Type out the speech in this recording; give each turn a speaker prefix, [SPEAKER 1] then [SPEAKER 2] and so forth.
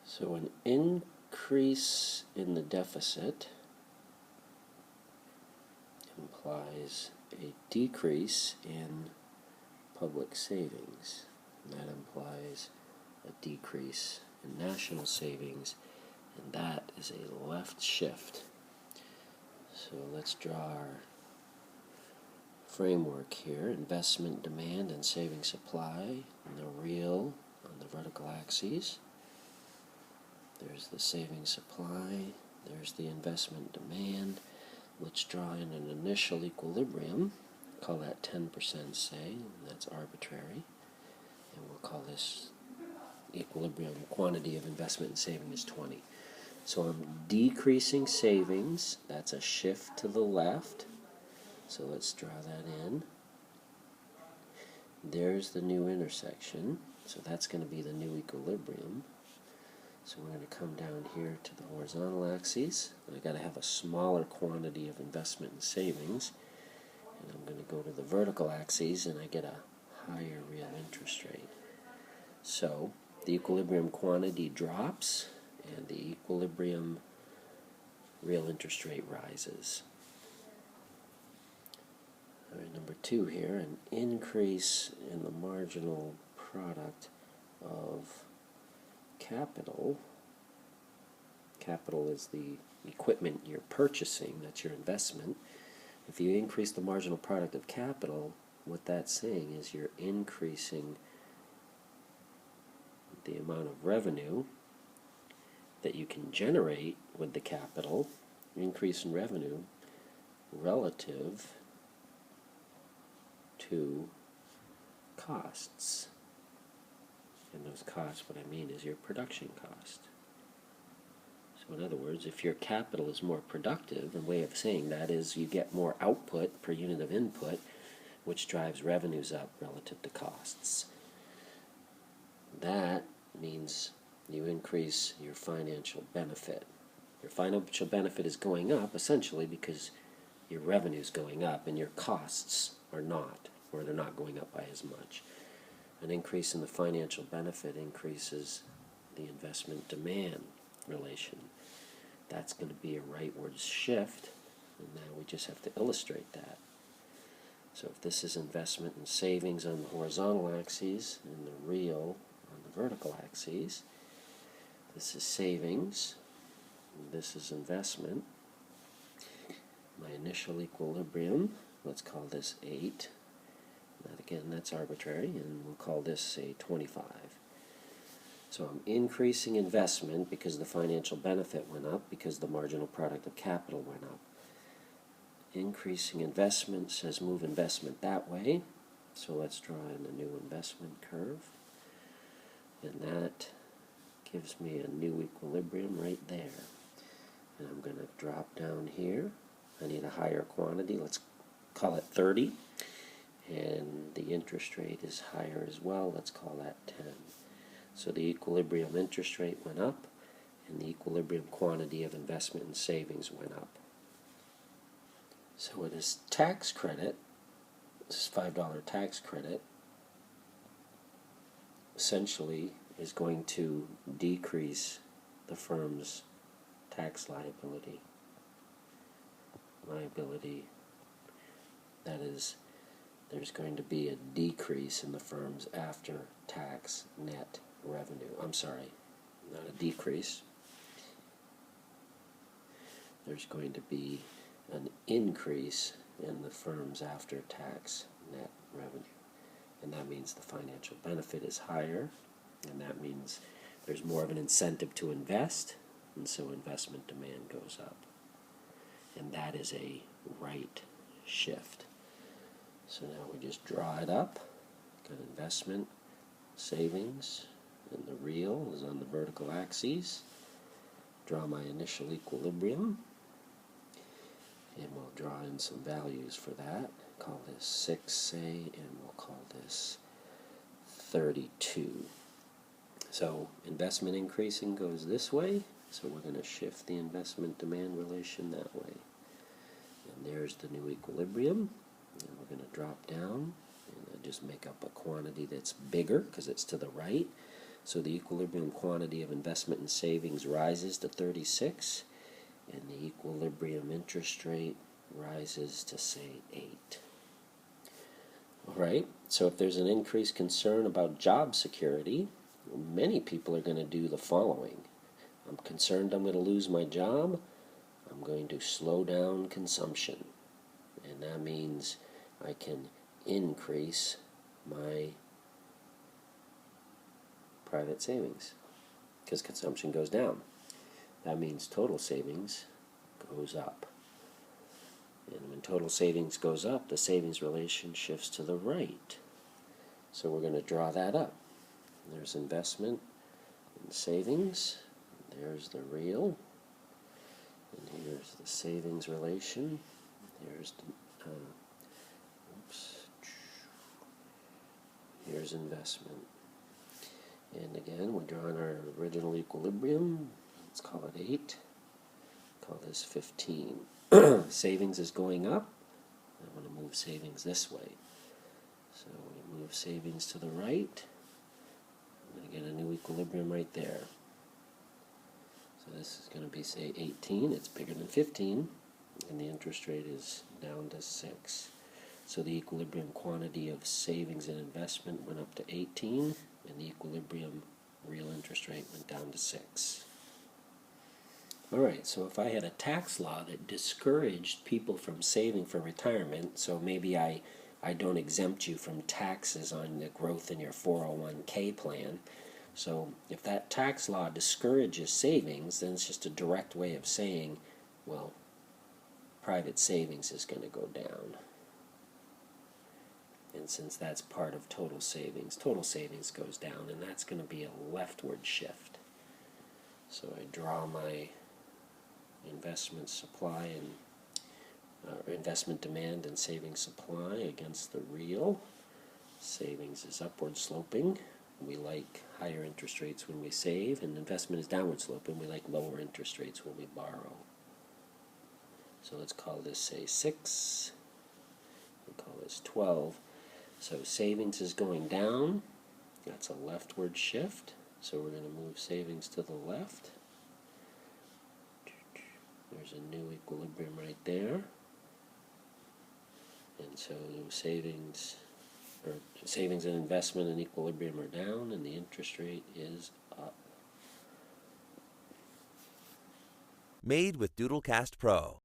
[SPEAKER 1] So an increase in the deficit implies a decrease in public savings. And that implies a decrease in national savings, and that is a left shift. So let's draw our framework here. Investment demand and saving supply in the real on the vertical axes. There's the saving supply, there's the investment demand. Let's draw in an initial equilibrium. Call that 10%, say, and that's arbitrary. And we'll call this equilibrium quantity of investment and saving is 20. So I'm decreasing savings. That's a shift to the left. So let's draw that in. There's the new intersection. So that's going to be the new equilibrium. So we're going to come down here to the horizontal axis. I've got to have a smaller quantity of investment and savings. And I'm going to go to the vertical axis and I get a higher real interest rate. So the equilibrium quantity drops and the equilibrium real interest rate rises. All right, number 2 here, an increase in the marginal product of capital. Capital is the equipment you're purchasing, that's your investment. If you increase the marginal product of capital, what that's saying is you're increasing the amount of revenue that you can generate with the capital, increase in revenue relative to costs. And those costs, what I mean is your production cost. So in other words, if your capital is more productive, a way of saying that is you get more output per unit of input, which drives revenues up relative to costs. That means you increase your financial benefit. Your financial benefit is going up essentially because your revenue is going up and your costs are not, or they're not going up by as much. An increase in the financial benefit increases the investment demand relation. That's going to be a rightward shift, and now we just have to illustrate that. So if this is investment and savings on the horizontal axes and the real on the vertical axes, this is savings, and this is investment. My initial equilibrium, let's call this 8. That again, that's arbitrary, and we'll call this, say, 25. So I'm increasing investment because the financial benefit went up, because the marginal product of capital went up. Increasing investment says move investment that way. So let's draw in a new investment curve. And that gives me a new equilibrium right there. And I'm going to drop down here. I need a higher quantity. Let's call it 30. And the interest rate is higher as well. Let's call that 10. So the equilibrium interest rate went up, and the equilibrium quantity of investment and savings went up. So this tax credit, this $5 tax credit, essentially is going to decrease the firm's tax liability. That is, there's going to be a decrease in the firm's after-tax net revenue. I'm sorry, not a decrease. There's going to be an increase in the firm's after-tax net revenue. And that means the financial benefit is higher, and that means there's more of an incentive to invest, and so investment demand goes up. And that is a right shift. So now we just draw it up. Got investment, savings, and the real is on the vertical axes. Draw my initial equilibrium. And we'll draw in some values for that. Call this 6, say, and we'll call this 32. So investment increasing goes this way, so we're going to shift the investment demand relation that way. And there's the new equilibrium. And we're going to drop down and just make up a quantity that's bigger because it's to the right. So the equilibrium quantity of investment and savings rises to 36, and the equilibrium interest rate rises to, say, 8. All right, so if there's an increased concern about job security, many people are going to do the following. I'm concerned I'm going to lose my job. I'm going to slow down consumption. And that means I can increase my private savings because consumption goes down. That means total savings goes up. And when total savings goes up, the savings relation shifts to the right. So we're going to draw that up. There's investment and savings. There's the real. And here's the savings relation. Here's the, here's investment. And again, we're drawing our original equilibrium. Let's call it 8. Call this 15. Savings is going up. I want to move savings this way. So we move savings to the right. I'm going to get a new equilibrium right there. So this is going to be, say, 18. It's bigger than 15. And the interest rate is down to 6. So the equilibrium quantity of savings and investment went up to 18, and the equilibrium real interest rate went down to 6. All right, so if I had a tax law that discouraged people from saving for retirement, so maybe I don't exempt you from taxes on the growth in your 401k plan. So if that tax law discourages savings, then it's just a direct way of saying, well, private savings is going to go down. And since that's part of total savings goes down, and that's going to be a leftward shift. So I draw my investment supply and investment demand and savings supply against the real. Savings is upward sloping. We like higher interest rates when we save, and investment is downward sloping. We like lower interest rates when we borrow. So let's call this, say, 6. We'll call this 12. So savings is going down. That's a leftward shift. So we're going to move savings to the left. There's a new equilibrium right there. And so savings and investment and equilibrium are down, and the interest rate is up.
[SPEAKER 2] Made with Doodlecast Pro.